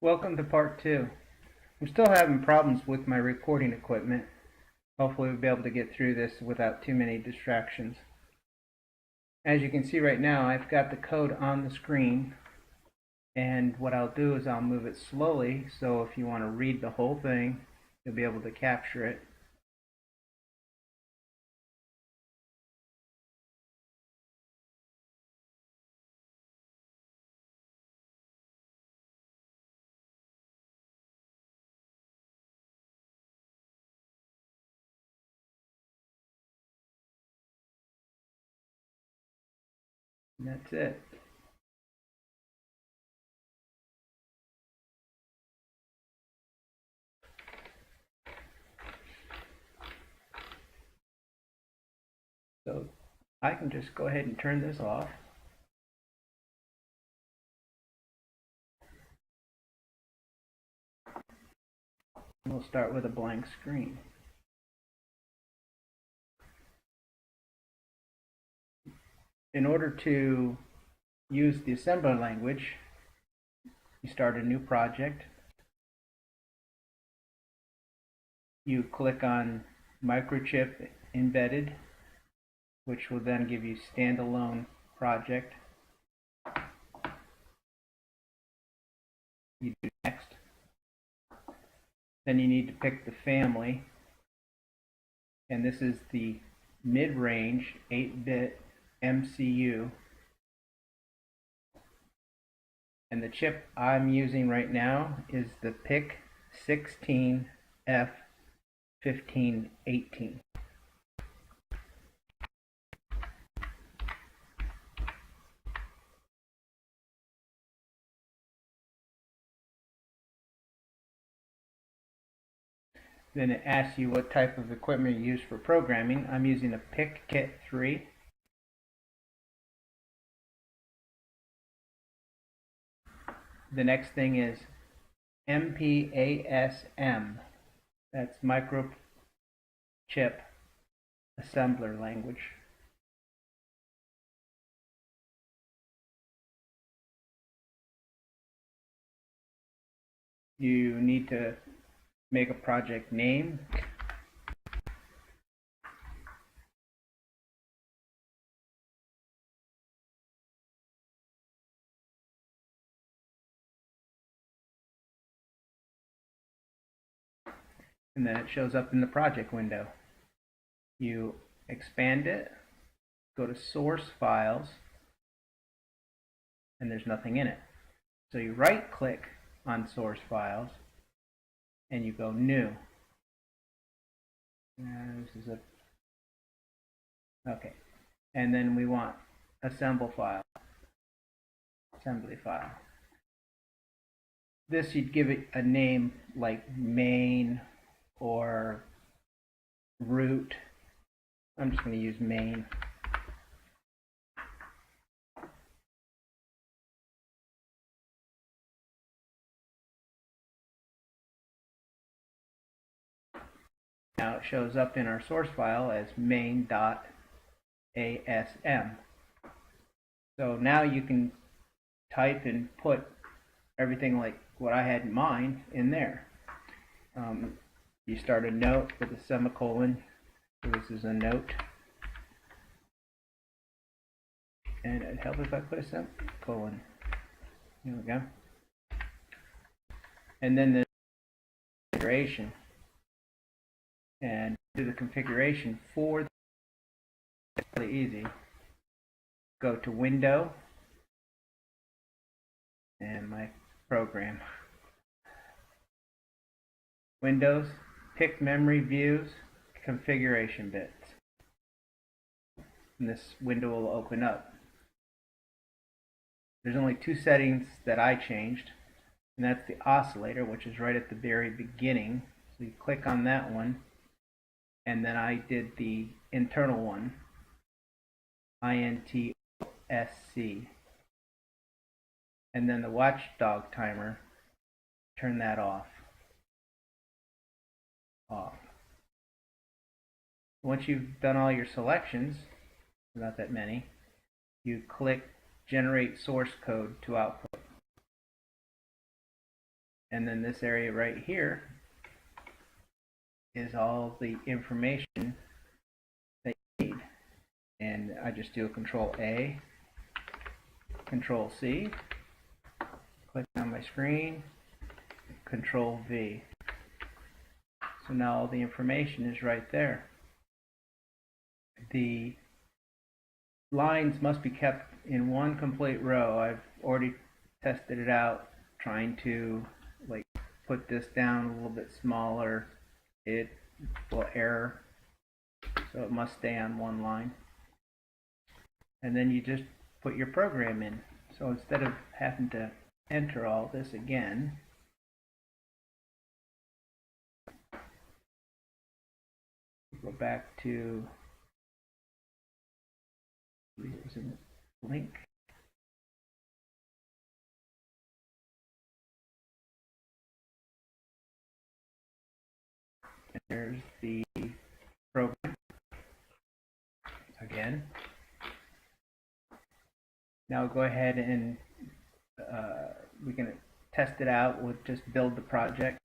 Welcome to part 2. I'm still having problems with my recording equipment. Hopefully we'll be able to get through this without too many distractions. As you can see right now, I've got the code on the screen, and what I'll do is I'll move it slowly, so if you want to read the whole thing, you'll be able to capture it. And that's it. So I can just go ahead and turn this off. We'll start with a blank screen. In order to use the assembler language, you start a new project. You click on Microchip Embedded, which will then give you standalone project. You do next. Then you need to pick the family, and this is the mid-range 8-bit MCU. And the chip I'm using right now is the PIC 16F1518. Then it asks you what type of equipment you use for programming. I'm using a Pic-Kit 3. The next thing is MPASM. That's Microchip Assembler Language. You need to make a project name. And then it shows up in the project window. You expand it, go to source files, and there's nothing in it. So you right click on source files and you go new. This is okay. And then we want assembly file. This you'd give it a name like main or root. I'm just going to use main. Now it shows up in our source file as main.asm. So now you can type and put everything like what I had in mind in there. You start a note with a semicolon. So this is a note. And it'd help if I put a semicolon. Here we go. And then the configuration. And do the configuration for the, it's really easy. Go to Window and my program. Windows, pick Memory Views, Configuration Bits. And this window will open up. There's only two settings that I changed, and that's the oscillator, which is right at the very beginning. So you click on that one, and then I did the internal one, INTOSC. And then the watchdog timer, turn that off. Once you've done all your selections, not that many, you click Generate Source Code to output. And then this area right here is all the information that you need. And I just do a Control A, Control C, click on my screen, Control V. So now all the information is right there. The lines must be kept in one complete row. I've already tested it out, trying to like put this down a little bit smaller. It will error, so it must stay on one line. And then you just put your program in. So instead of having to enter all this again, go back to link. And there's the program again. Now go ahead and we can test it out. We'll just build the project.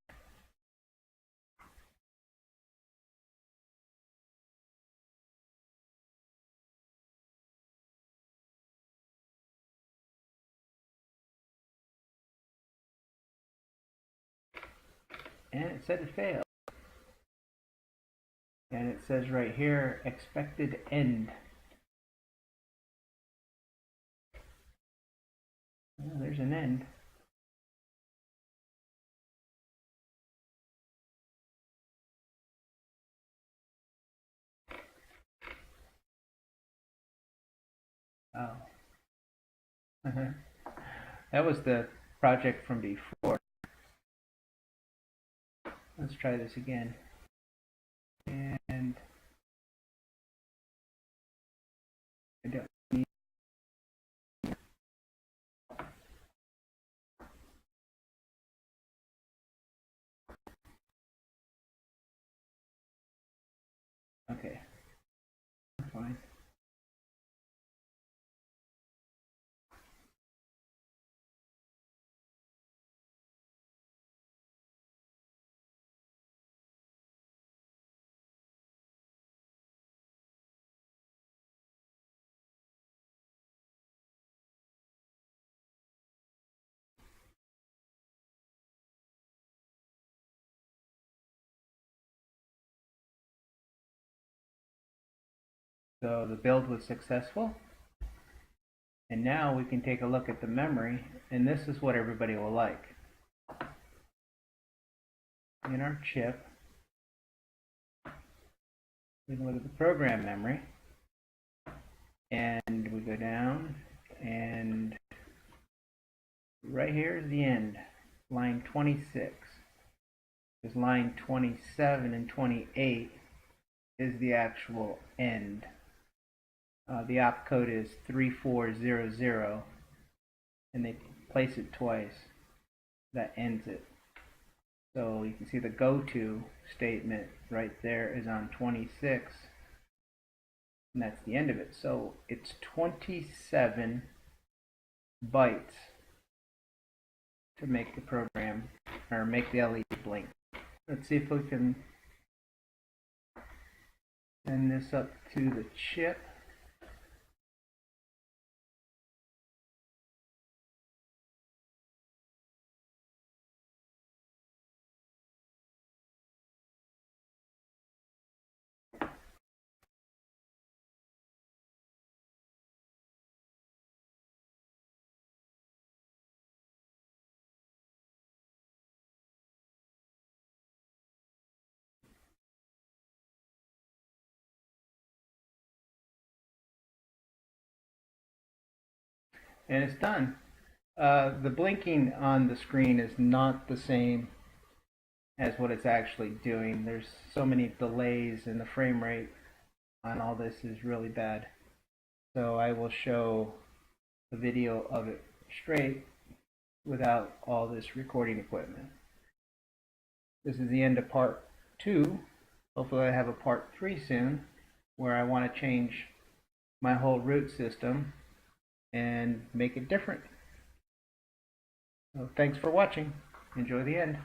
And it said it failed. And it says right here, expected end. Oh, there's an end. Oh. That was the project from before. Let's try this again. And I don't need. Okay. Fine. So the build was successful. And now we can take a look at the memory, and this is what everybody will like. In our chip, we can look at the program memory, and we go down, and right here is the end, line 26. Because line 27 and 28 is the actual end. The opcode is 3400, and they place it twice. That ends it. So you can see the go-to statement right there is on 26, and that's the end of it. So it's 27 bytes to make the program, or make the LED blink. Let's see if we can send this up to the chip. And it's done. The blinking on the screen is not the same as what it's actually doing. There's so many delays, and the frame rate on all this is really bad. So I will show a video of it straight without all this recording equipment. This is the end of part 2. Hopefully I have a part 3 soon, where I want to change my whole root system and make it different. So thanks for watching. Enjoy the end.